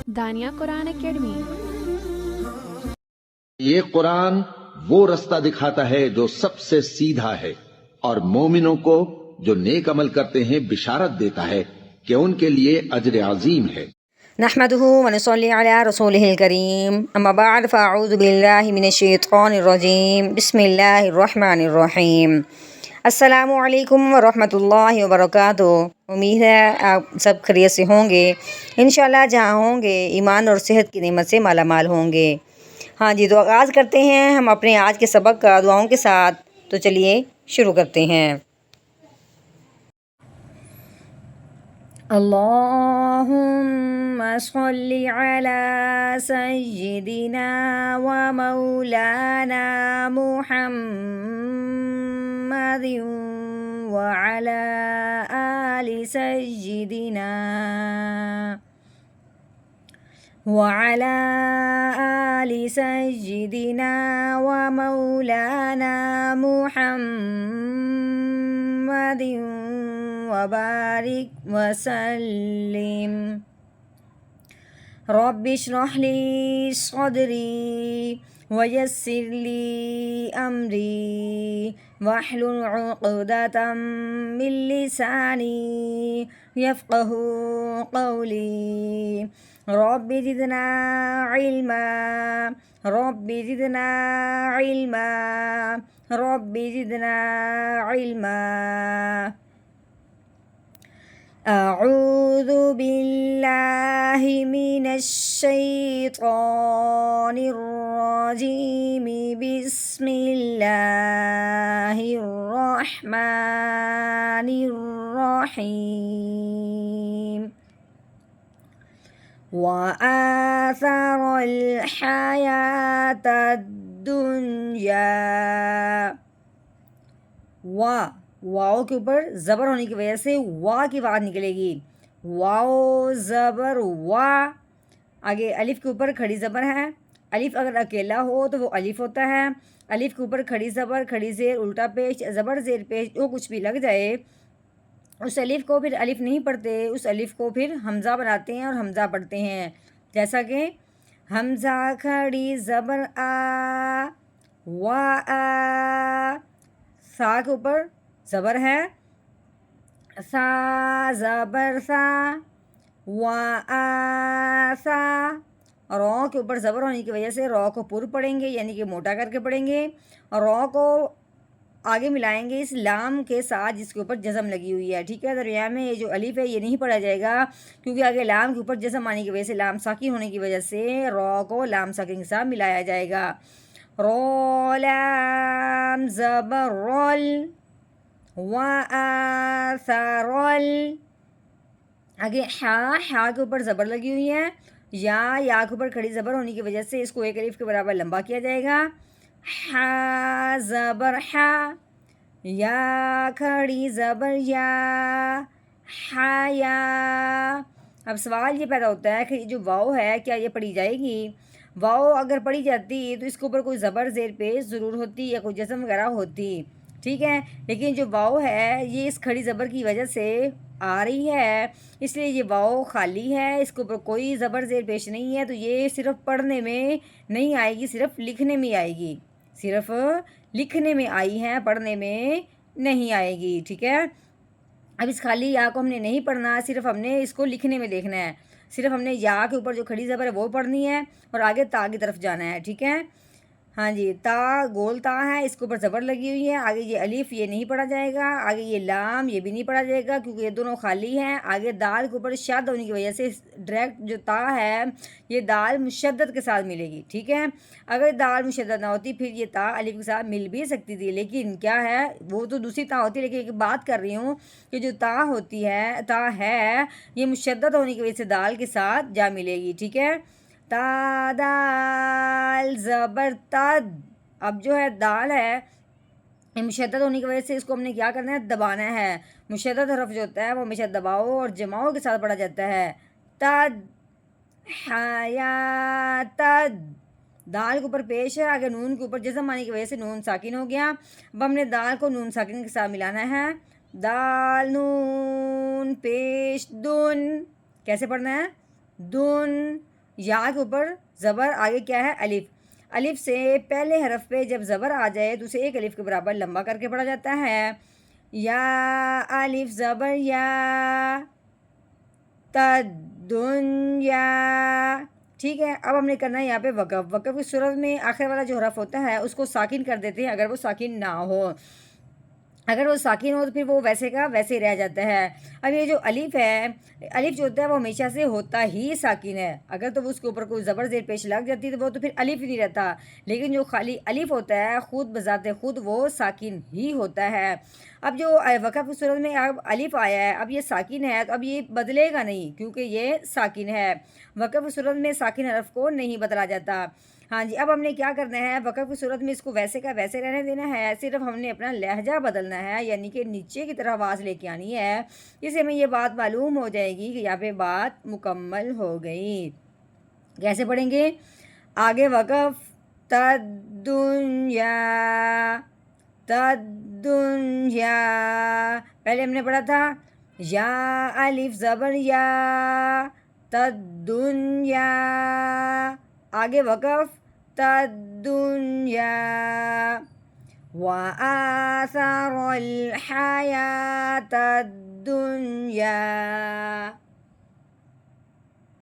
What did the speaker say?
دانیہ قرآن academy. یہ قرآن وہ رستہ دکھاتا ہے جو سب سے سیدھا ہے، اور مومنوں کو جو نیک عمل کرتے ہیں بشارت دیتا ہے کہ ان کے لیے اجر عظیم ہے۔ نحمده ونصلي على رسوله الكريم اما بعد فاعوذ بالله من الشیطان الرجیم بسم اللہ الرحمن الرحیم۔ السلام علیکم ورحمۃ اللہ وبرکاتہ۔ امید ہے آپ سب خیریت سے ہوں گے، انشاءاللہ جہاں ہوں گے ایمان اور صحت کی نعمت سے مالا مال ہوں گے۔ ہاں جی، تو آغاز کرتے ہیں ہم اپنے آج کے سبق کا دعاؤں کے ساتھ۔ تو چلیے شروع کرتے ہیں۔ اللہم صلی علی سیدنا و مولانا محمد وعلی آل سیدنا وعلى آل سيدنا ومولانا محمد وبارك وسلم۔ رب اشرح لي صدري ويسر لي أمري واحلل عقدة من لساني يفقه قولي۔ رب زدنا علما رب زدنا علما رب زدنا علما۔ اعوذ باللہ من الشیطان الرجیم بسم اللہ الرحمن الرحیم۔ وآثر الحیاة الدنیا۔ واؤ کے اوپر زبر ہونے کی وجہ سے وا کی آواز نکلے گی۔ واؤ زبر وا۔ آگے الف کے اوپر کھڑی زبر ہے۔ الف اگر اکیلا ہو تو وہ الف ہوتا ہے۔ الف کے اوپر کھڑی زبر، کھڑی زیر، الٹا پیش، زبر زیر پیش جو کچھ بھی لگ جائے اس الف کو پھر الف نہیں پڑھتے، اس الف کو پھر حمزہ بناتے ہیں اور حمزہ پڑھتے ہیں۔ جیسا کہ حمزہ کھڑی زبر آ، وا آ، سا کے اوپر زبر ہے، سا زبر سا، وا آ سا۔ رو کے اوپر زبر ہونے کی وجہ سے رو کو پر پڑھیں گے، یعنی کہ موٹا کر کے پڑھیں گے، اور رو کو آگے ملائیں گے اس لام کے ساتھ جس کے اوپر جزم لگی ہوئی ہے، ٹھیک ہے۔ دریا میں یہ جو الف ہے یہ نہیں پڑھا جائے گا، کیونکہ آگے لام کے اوپر جزم آنے کی وجہ سے، لام ساکن ہونے کی وجہ سے رو کو لام ساکن کے ساتھ ملایا جائے گا۔ رو لام زبر رول، وآثرل۔ آگے ہا کے اوپر زبر لگی ہوئی ہے، یا کے اوپر کھڑی زبر ہونے کی وجہ سے اس کو ایک الف کے برابر لمبا کیا جائے گا۔ ہا زبر ہا، یا کھڑی زبر یا، حیا۔ اب سوال یہ پیدا ہوتا ہے کہ یہ جو واؤ ہے کیا یہ پڑھی جائے گی؟ واؤ اگر پڑھی جاتی تو اس کے اوپر کوئی زبر زیر پیش ضرور ہوتی یا کوئی جزم وغیرہ ہوتی، ٹھیک ہے، لیکن جو واؤ ہے یہ اس کھڑی زبر کی وجہ سے آ رہی ہے، اس لیے یہ واؤ خالی ہے، اس کے اوپر کوئی زبر زیر پیش نہیں ہے، تو یہ صرف پڑھنے میں نہیں آئے گی، صرف لکھنے میں آئے گی، صرف لکھنے میں آئی ہے، پڑھنے میں نہیں آئے گی، ٹھیک ہے۔ اب اس خالی یا کو ہم نے نہیں پڑھنا، صرف ہم نے اس کو لکھنے میں دیکھنا ہے، صرف ہم نے یا کے اوپر جو کھڑی زبر ہے وہ پڑھنی ہے اور آگے تا کی طرف جانا ہے، ٹھیک ہے۔ ہاں جی، تا گول تا ہے، اس کے اوپر زبر لگی ہوئی ہے، آگے یہ الف یہ نہیں پڑھا جائے گا، آگے یہ لام یہ بھی نہیں پڑھا جائے گا کیونکہ یہ دونوں خالی ہیں۔ آگے دال کے اوپر شد ہونے کی وجہ سے ڈائریکٹ جو تا ہے یہ دال مشدد کے ساتھ ملے گی، ٹھیک ہے۔ اگر دال مشدد نہ ہوتی پھر یہ تا الف کے ساتھ مل بھی سکتی تھی، لیکن کیا ہے وہ تو دوسری تا ہوتی ہے، لیکن ایک بات کر رہی ہوں کہ جو تا ہوتی ہے، تا ہے یہ مشدد ہونے کی وجہ سے دال کے ساتھ جا ملے گی، ٹھیک ہے۔ تا دال زبر تد۔ اب جو ہے دال ہے یہ مشدد ہونے کی وجہ سے اس کو ہم نے کیا کرنا ہے، دبانا ہے۔ مشدد حرف جو ہوتا ہے وہ ہمیشہ دباؤ اور جماؤ کے ساتھ پڑھا جاتا ہے۔ تد حیاتد، دال کے اوپر پیش ہے، آگے نون کے اوپر جزم آنے کی وجہ سے نون ساکن ہو گیا۔ اب ہم نے دال کو نون ساکن کے ساتھ ملانا ہے، دال نون پیش دن. کیسے پڑھنا ہے؟ دن. یا کے اوپر زبر، آگے کیا ہے؟ الف. الف سے پہلے حرف پہ جب زبر آ جائے تو اسے ایک الف کے برابر لمبا کر کے پڑھا جاتا ہے. یا الف زبر یا، تدن یا. ٹھیک ہے. اب ہم نے کرنا ہے یہاں پہ وقف. وقف کی صورت میں آخر والا جو حرف ہوتا ہے اس کو ساکن کر دیتے ہیں اگر وہ ساکن نہ ہو. اگر وہ ساکن ہو تو پھر وہ ویسے کا ویسے ہی رہ جاتا ہے. اب یہ جو الف ہے، الف جو ہوتا ہے وہ ہمیشہ سے ہوتا ہی ساکن ہے. اگر تو اس کے اوپر کوئی زبر زیر پیش لگ جاتی تو وہ تو پھر الف ہی نہیں رہتا. لیکن جو خالی الف ہوتا ہے خود بذات خود وہ ساکن ہی ہوتا ہے. اب جو وقف کی صورت میں اب الف آیا ہے، اب یہ ساکن ہے تو اب یہ بدلے گا نہیں کیونکہ یہ ساکن ہے. وقف کی صورت میں ساکن حرف کو نہیں بدلا جاتا. ہاں جی. اب ہم نے کیا کرنا ہے؟ وقف کی صورت میں اس کو ویسے کا ویسے رہنے دینا ہے. صرف ہم نے اپنا لہجہ بدلنا ہے، یعنی کہ نیچے کی طرح آواز لے کے آنی ہے. اس سے ہمیں یہ بات معلوم ہو جائے گی کہ یہاں پہ بات مکمل ہو گئی. کیسے پڑھیں گے؟ آگے وقف تدنیا، تدنیا. پہلے ہم نے پڑھا تھا یا الف زبر یا، تدنیا. آگے وقف تدنیا. وآثر الحیات الدنیا.